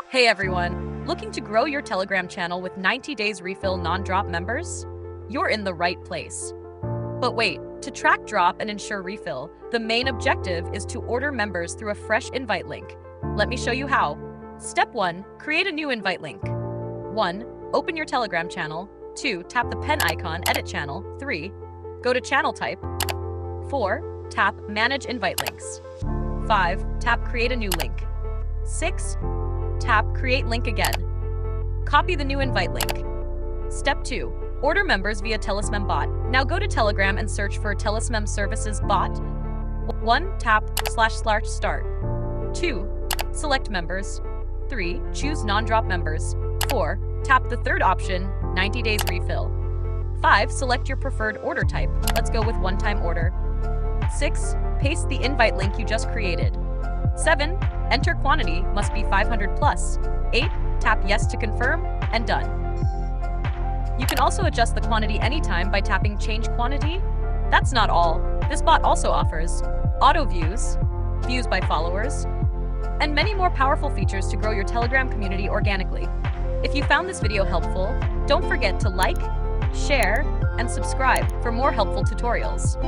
Hey everyone, looking to grow your Telegram channel with 90 days refill non-drop members? You're in the right place. But wait, to track drop and ensure refill, the main objective is to order members through a fresh invite link. Let me show you how. Step 1, create a new invite link. 1. Open your Telegram channel. 2. Tap the pen icon, edit channel. 3. Go to channel type. 4. Tap manage invite links. 5. Tap create a new link. 6. Tap create link again. Copy the new invite link. Step 2. Order members via Telesmm bot. Now go to Telegram and search for Telesmm services bot. 1. Tap /start. 2. Select members. 3. Choose non-drop members. 4. Tap the third option, 90 days refill. 5. Select your preferred order type. Let's go with one-time order. 6. Paste the invite link you just created. 7. Enter quantity must be 500 plus. 8. Tap yes to confirm, and done. You can also adjust the quantity anytime by tapping change quantity. That's not all. This bot also offers auto views, views by followers, and many more powerful features to grow your Telegram community organically. If you found this video helpful, don't forget to like, share, and subscribe for more helpful tutorials.